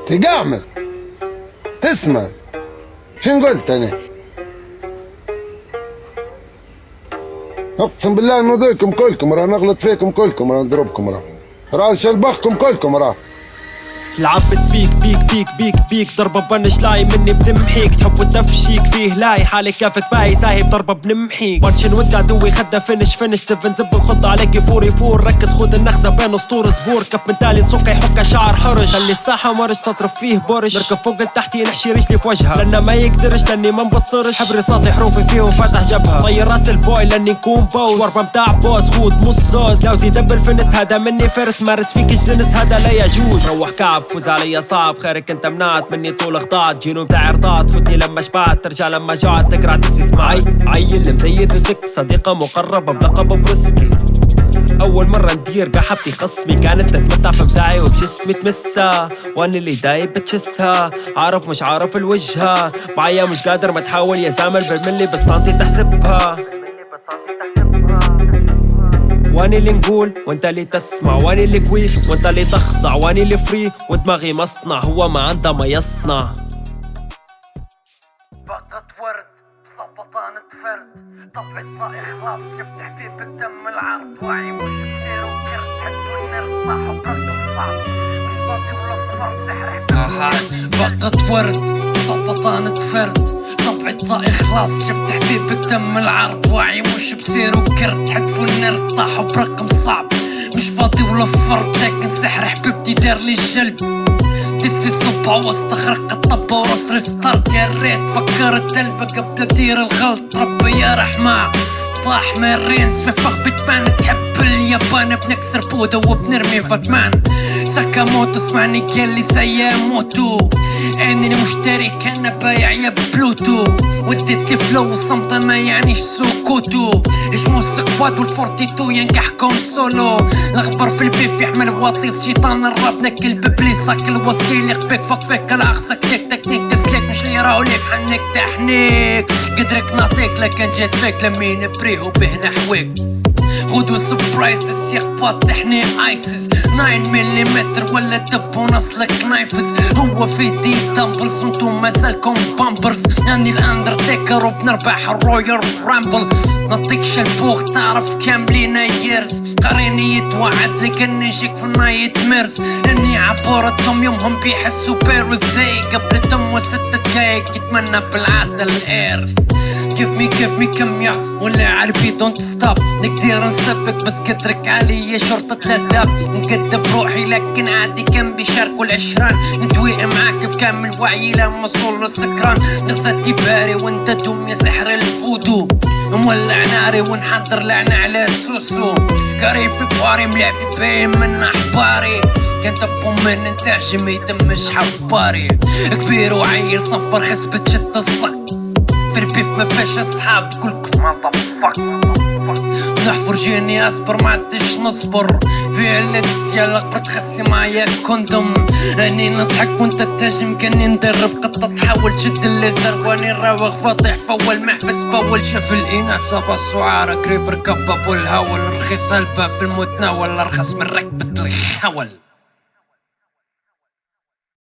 تقعمل تسمع شن قلت انا؟ اقسم بالله نضيكم كلكم، راه نغلط فيكم كلكم، راه نضربكم، راه شلبخكم كلكم، راه لعبت بيك بيك بيك بيك بيك ضربة بنش لاي مني بتمحيك، تحب التفشيك فيه لاي حالك كافك باي ساهي بضربة بنمحيك بارشن وانت عدوي خدها فنش سفن زب الخط عليك فوري فور، ركز خد النخزة بين اسطور زبور، كف من تالي نسوق يحك شعر حرش، خلي الساحة مرش تطرف فيه برش، نركب فوق لتحتي نحشي رجلي في وجهها لانه ما يقدرش لاني ما مبصرش، حب رصاصي حروفي فيهم فتح جبهة، طير راس البوي لاني نكون بوز، وربة متاع بوز خود مص زوز، لو زي دبل فنس هذا مني فرس، مارس فيك الجنس هذا لا يجوز، روح كعب فوز علي صعب، خيرك انت منعت مني طول خضعت، جنوب تاع رضات فوتني لما شبعت، ترجع لما جوعت تقرا تسيس معي، عيل مزيد وسك صديقة مقربة بلقب بروسكي، اول مرة ندير قحبتي خصمي كانت تتمتع في ابداعي وبجسمي تمسها، وانا اللي دايب بتشسها، عارف مش عارف الوجهة، معايا مش قادر ما تحاول يا زامل بالملي بالسنتي تحسبها، واني اللي نقول وانت اللي تسمع، واني اللي كوي وانت اللي تخضع، واني اللي فري ودماغي مصنع هو ما عنده ما يصنع. باقة ورد بسبطانة فرد طبع طائح خلاص شفت حبيبك تم العرض، وعي مش بسير وكرت حد والنرد طاح وقرد صعب مش باقي ولا صفر سحر باقة ورد بسبطانة فرد طبع طائح خلاص شفت حبيبك تم العرض، وعي مش بسير وكرت حدف والنرد طاحوا برقم صعب مش فاضي ولا فرد، لكن سحر حبيبتي دار لي الجلب دسي صبع واستخرق الطبة وراس ريستارت، يا ريت فكرت قلبك قبل دير الغلط، ربي يا رحمة طاح مارين في فخ بتبان، تحب اليابان بنكسر بودة وبنرمي فتمان، ساكاموتو اسمعني قال لي سياموتو، اني مشتري كان بايع يا بلوتو، وديت فلو صمتة ما يعنيش سكوتو، اجمو السكواد والفورتيتو ينجحكم سولو، الاخبار في البيف يحمل واطيس شيطان الراب نكل ببليسك الوسيل يقبك فك فيك الاخسك ليك تكنيك تسليك مش لي راو ليك حنك تحنيك، قدرك نعطيك لكن جيت فيك لمين بريه وبه نحويك، غدوة سبرايزز يخبط تحني ايسز 9 ملم ولا دب ونصلك نايفز، هو في دي دامبلز وانتو مازالكم بامبرز، يعني الاندرتيكر وبنربح الرويال رامبل، نعطيك شلبوغ تعرف كاملين ييرز، قريني يتوعد لك اني يجيك في نايت ميرز، اني عبورتهم يومهم بيحسوا بيرثداي قبلتهم و6 دقايق يتمنى بالعادة الايرث، give me كم يا ولا عربي دونت ستوب، نقدر نسبك بس قدرك علي شرطة الاداب، نقدم روحي لكن عادي كان بيشاركوا العشران، ندوي معاك بكامل وعي لما صول السكران، نغزتي باري وانت دوم يا سحر الفودو، مولع ناري ونحضر لعنة على سوسو، قاري في بواري ملعبي باين من احباري، كنت ابو من انتاج ما يدمش حباري، كبير وعيل صفر خسبة شت الصك، في البيف ما فيش اصحاب كلكم مضفك، نحفر جيني اصبر ما عدش نصبر، في الليتس يلا قبر تخسي معايا كوندوم، راني نضحك وانت تهاجم كاني ندرب قطة تحاول تشد الليزر، واني نراوغ فاضح فول محبس باول، شاف الاناث صبا السعارة قريب ركب ابو الهول، رخيص هلبة في المتناول ارخص من ركبة الخول.